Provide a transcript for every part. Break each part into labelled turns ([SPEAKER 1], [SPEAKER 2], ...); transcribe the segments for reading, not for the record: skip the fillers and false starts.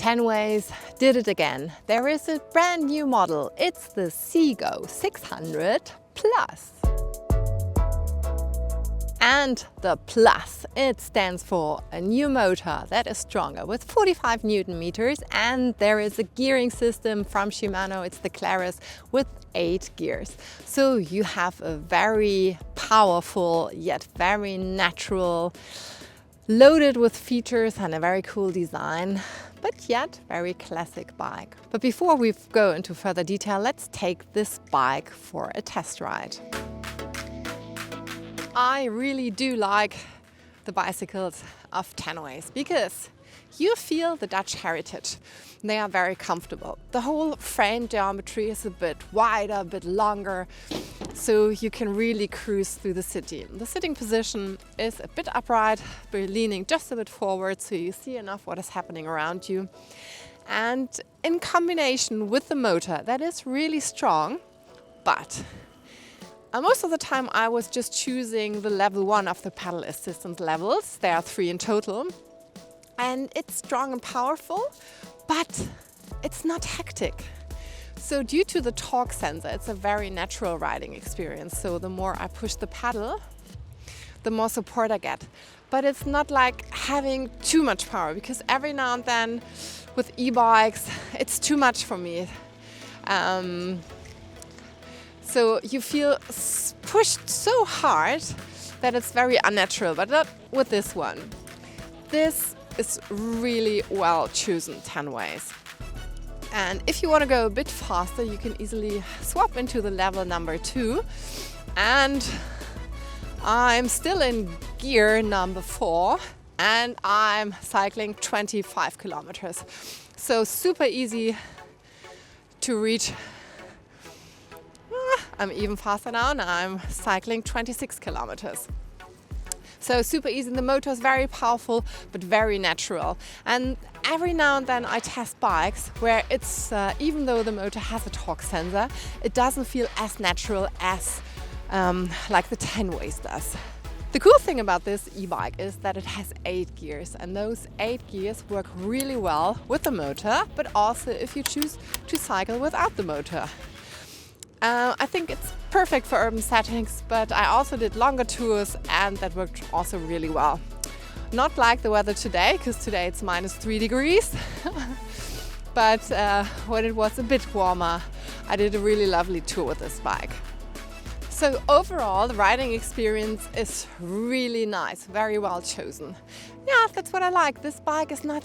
[SPEAKER 1] Tenways did it again. There is a brand new model. It's the CGO 600 Plus. And the Plus, it stands for a new motor that is stronger with 45 Newton meters, and there is a gearing system from Shimano. It's the Claris with 8 gears. So you have a very powerful yet very natural, loaded with features and a very cool design, but yet very classic bike. But before we go into further detail, let's take this bike for a test ride. I really do like the bicycles of Tenways because you feel the Dutch heritage. They are very comfortable. The whole frame geometry is a bit wider, a bit longer, so you can really cruise through the city. The sitting position is a bit upright, but leaning just a bit forward so you see enough what is happening around you. And in combination with the motor, that is really strong, but most of the time I was just choosing the level 1 of the pedal assistance levels. There are 3 in total. And it's strong and powerful, but it's not hectic. So due to the torque sensor, it's a very natural riding experience. So the more I push the pedal, the more support I get. But it's not like having too much power, because every now and then with e-bikes, it's too much for me. So you feel pushed so hard that it's very unnatural, but not with this one. This is really well chosen Tenways. And if you want to go a bit faster, you can easily swap into the level number 2. And I'm still in gear number 4 and I'm cycling 25 kilometers. So super easy to reach. I'm even faster now, and I'm cycling 26 kilometers. So super easy. The motor is very powerful, but very natural. And every now and then I test bikes where it's, even though the motor has a torque sensor, it doesn't feel as natural as like the Tenways does. The cool thing about this e-bike is that it has 8 gears, and those 8 gears work really well with the motor, but also if you choose to cycle without the motor. I think it's perfect for urban settings, but I also did longer tours and that worked also really well. Not like the weather today, because today it's -3 degrees, but when it was a bit warmer, I did a really lovely tour with this bike. So overall, the riding experience is really nice, very well chosen. Yeah, that's what I like. This bike is not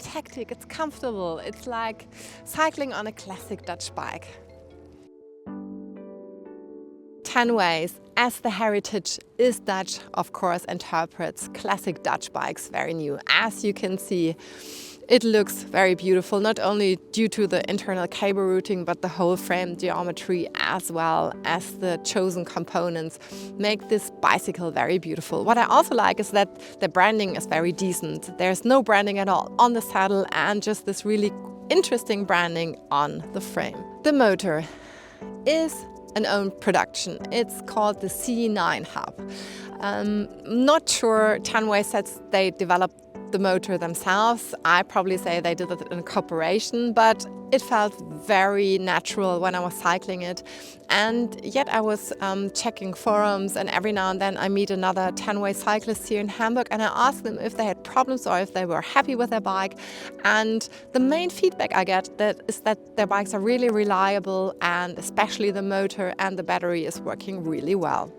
[SPEAKER 1] hectic, it's comfortable. It's like cycling on a classic Dutch bike. Tenways, as the heritage is Dutch, of course, interprets classic Dutch bikes very new. As you can see, it looks very beautiful, not only due to the internal cable routing, but the whole frame geometry as well as the chosen components make this bicycle very beautiful. What I also like is that the branding is very decent. There's no branding at all on the saddle and just this really interesting branding on the frame. The motor is an own production. It's called the C9 hub. Not sure Tenways says they developed the motor themselves. I probably say they did it in cooperation, but it felt very natural when I was cycling it. And yet I was checking forums, and every now and then I meet another Tenway cyclist here in Hamburg, and I ask them if they had problems or if they were happy with their bike. And the main feedback I get is that their bikes are really reliable, and especially the motor and the battery is working really well.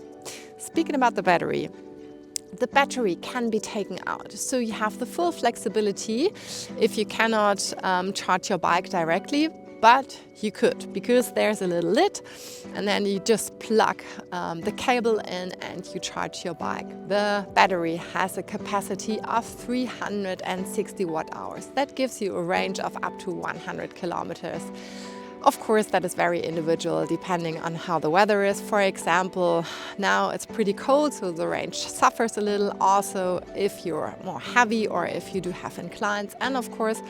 [SPEAKER 1] Speaking about the battery can be taken out. So you have the full flexibility if you cannot charge your bike directly, but you could, because there's a little lid and then you just plug the cable in and you charge your bike. The battery has a capacity of 360 watt hours. That gives you a range of up to 100 kilometers. Of course, that is very individual depending on how the weather is. For example, now it's pretty cold, so the range suffers a little. Also, if you're more heavy or if you do have inclines, and of course,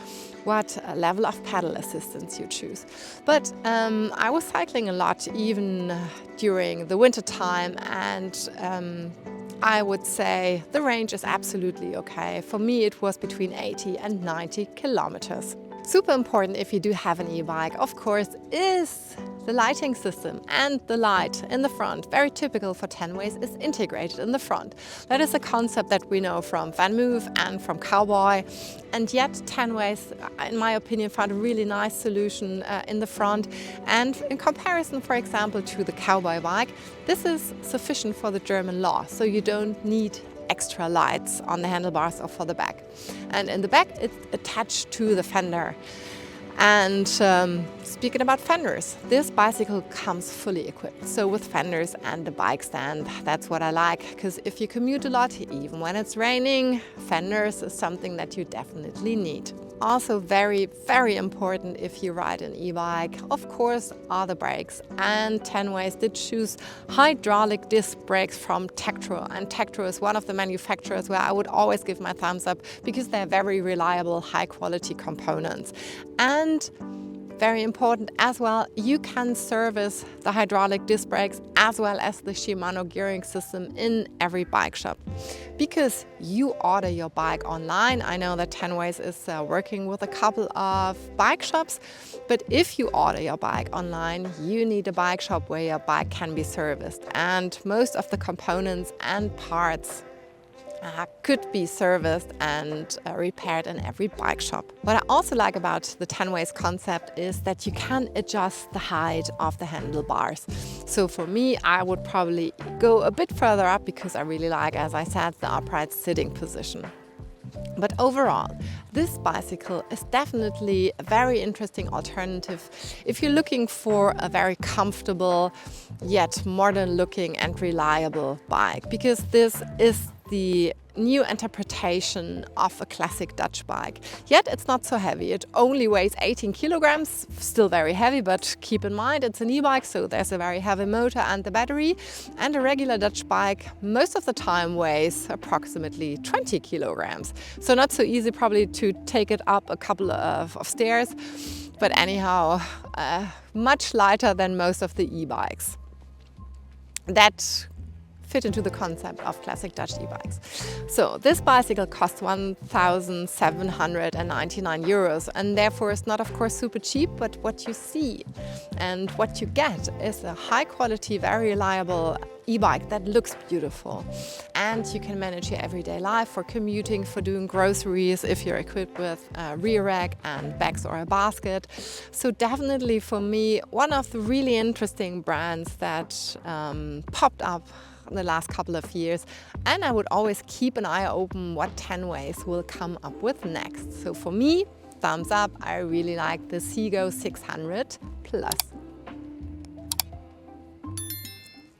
[SPEAKER 1] what level of pedal assistance you choose. But I was cycling a lot even during the winter time, and I would say the range is absolutely okay. For me, it was between 80 and 90 kilometers. Super important if you do have an e-bike, of course, is the lighting system, and the light in the front, very typical for Tenways, is integrated in the front. That is a concept that we know from Van Move and from Cowboy, and yet Tenways, in my opinion, found a really nice solution in the front. And in comparison, for example, to the Cowboy bike, this is sufficient for the German law, so you don't need extra lights on the handlebars or for the back. And in the back, it's attached to the fender. And speaking about fenders, this bicycle comes fully equipped. So with fenders and the bike stand, that's what I like. Because if you commute a lot, even when it's raining, fenders is something that you definitely need. Also very, very important if you ride an e-bike, of course, are the brakes. And Tenways did choose hydraulic disc brakes from Tektro. And Tektro is one of the manufacturers where I would always give my thumbs up because they're very reliable, high quality components. And very important as well, you can service the hydraulic disc brakes as well as the Shimano gearing system in every bike shop. Because you order your bike online, I know that Tenways is working with a couple of bike shops, but if you order your bike online, you need a bike shop where your bike can be serviced. And most of the components and parts could be serviced and repaired in every bike shop. What I also like about the Tenways concept is that you can adjust the height of the handlebars. So for me, I would probably go a bit further up because I really like, as I said, the upright sitting position. But overall, this bicycle is definitely a very interesting alternative if you're looking for a very comfortable yet modern looking and reliable bike, because this is the new interpretation of a classic Dutch bike. Yet it's not so heavy. It only weighs 18 kilograms, still very heavy, but keep in mind it's an e-bike, so there's a very heavy motor and the battery. And a regular Dutch bike most of the time weighs approximately 20 kilograms. So not so easy probably to take it up a couple of stairs, but anyhow, much lighter than most of the e-bikes that fit into the concept of classic Dutch e-bikes. So this bicycle costs 1,799 euros, and therefore is not, of course, super cheap, but what you see and what you get is a high quality, very reliable e-bike that looks beautiful. And you can manage your everyday life for commuting, for doing groceries, if you're equipped with a rear rack and bags or a basket. So definitely for me, one of the really interesting brands that popped up in the last couple of years, and I would always keep an eye open what Tenways will come up with next. So for me, thumbs up. I really like the CGO 600 Plus.